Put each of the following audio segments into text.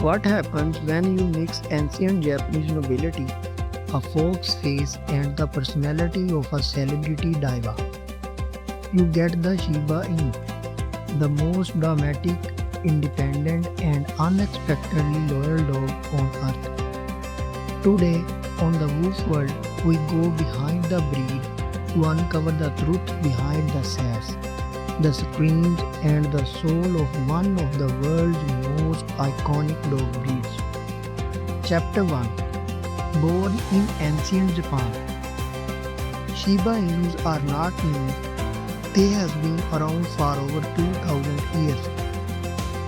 What happens when you mix ancient Japanese nobility, a folk's face, and the personality of a celebrity diva? You get the Shiba Inu, the most dramatic, independent, and unexpectedly loyal dog on earth. Today, on the Wolf World, we go behind the breed to uncover the truth behind the sass, the screams, and the soul of one of the world's most iconic dog breeds. Chapter 1. Born in Ancient Japan. Shiba Inus are not new, they have been around for over 2000 years.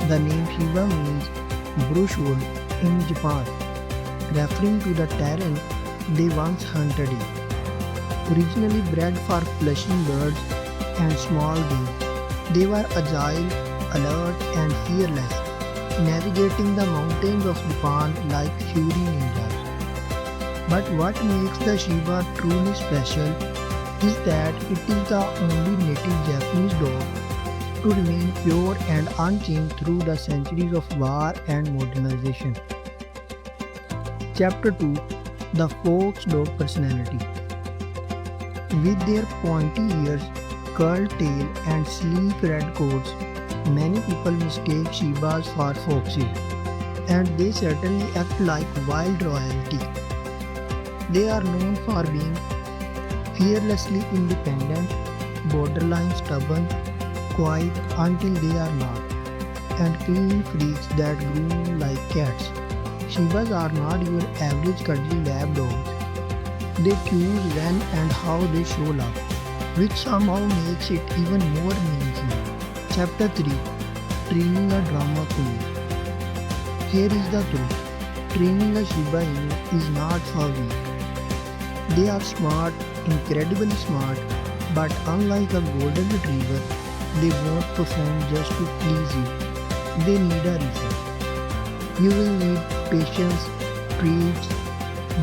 The name Shiba means brushwood in Japan, referring to the terrain they once hunted in. Originally bred for flushing birds and small game, they were agile, alert, and fearless, navigating the mountains of Japan like fury ninjas. But what makes the Shiba truly special is that it is the only native Japanese dog to remain pure and unchanged through the centuries of war and modernization. Chapter 2. The Fox Dog Personality. With their pointy ears, curled tail, and sleek red coats, many people mistake Shibas for foxes, and they certainly act like wild royalty. They are known for being fearlessly independent, borderline stubborn, quiet until they are not, and clean freaks that groom like cats. Shibas are not your average cuddly lab dogs. They choose when and how they show love, which somehow makes it even more meaningful. Chapter 3. Training a Drama Queen. Here is the truth. Training a Shiba Inu is not for weak. They are smart, incredibly smart, but unlike a golden retriever, they won't perform just to please you. They need a reason. You will need patience, treats,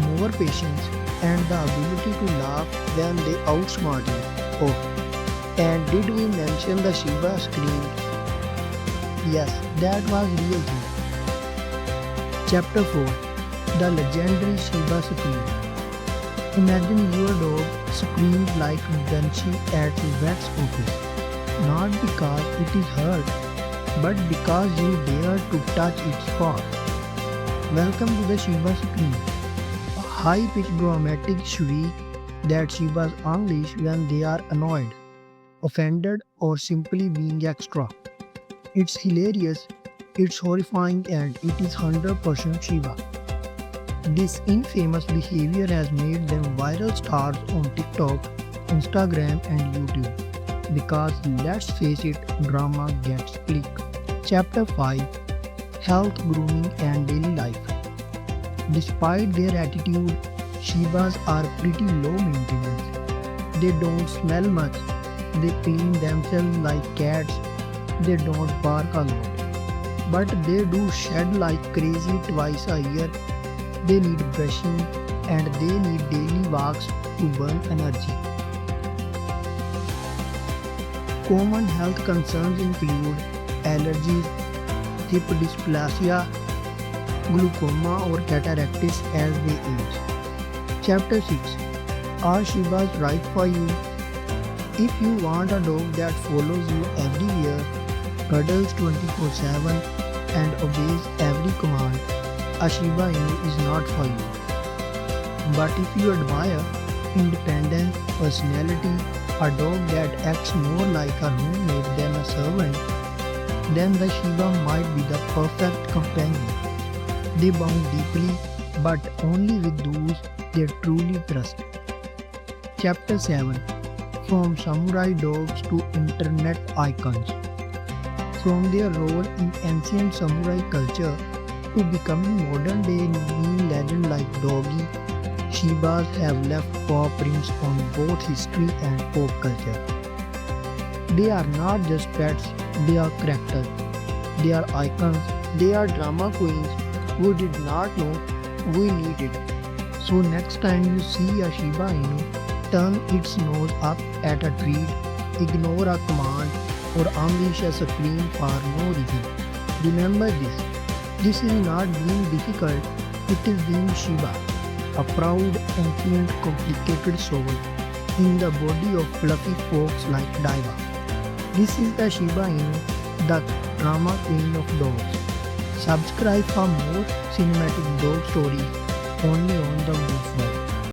more patience, and the ability to laugh when they outsmart you. Oh, and did we mention the Shiba scream? Yes, that was real thing. Chapter 4. The Legendary Shiba Scream. Imagine your dog screams like Banshee at the vet's office. Not because it is hurt, but because you dare to touch its paw. Welcome to the Shiba Scream, a high-pitched dramatic shriek that Shibas unleash when they are annoyed, offended, or simply being extra. It's hilarious, it's horrifying, and it is 100% Shiba. This infamous behavior has made them viral stars on TikTok, Instagram, and YouTube. Because let's face it, drama gets click. Chapter 5. Health, Grooming, and Daily Life. Despite their attitude, Shibas are pretty low maintenance. They don't smell much. They clean themselves like cats. They don't bark a lot. But they do shed like crazy twice a year. They need brushing and they need daily walks to burn energy. Common health concerns include allergies, hip dysplasia, glaucoma or cataracts as they age. Chapter 6. Are Shibas right for you? If you want a dog that follows you everywhere, cuddles 24/7 and obeys every command, a Shiba Inu is not for you. But if you admire independence, personality, a dog that acts more like a roommate than a servant, then the Shiba might be the perfect companion. They bond deeply, but only with those they truly trust. Chapter 7. From Samurai Dogs to Internet Icons. From their role in ancient samurai culture to becoming modern day meme legend like Doggy, Shibas have left paw prints on both history and pop culture. They are not just pets, they are characters. They are icons. They are drama queens who did not know we needed. So next time you see a Shiba Inu, turn its nose up at a treat, ignore a command, or unleash a scream for no reason. Remember this. This is not being difficult, it is being Shiba, a proud, ancient, complicated soul in the body of fluffy folks like Daiwa. This is the Shiba Inu, the drama queen of dogs. Subscribe for more cinematic dog stories only on the Moose World.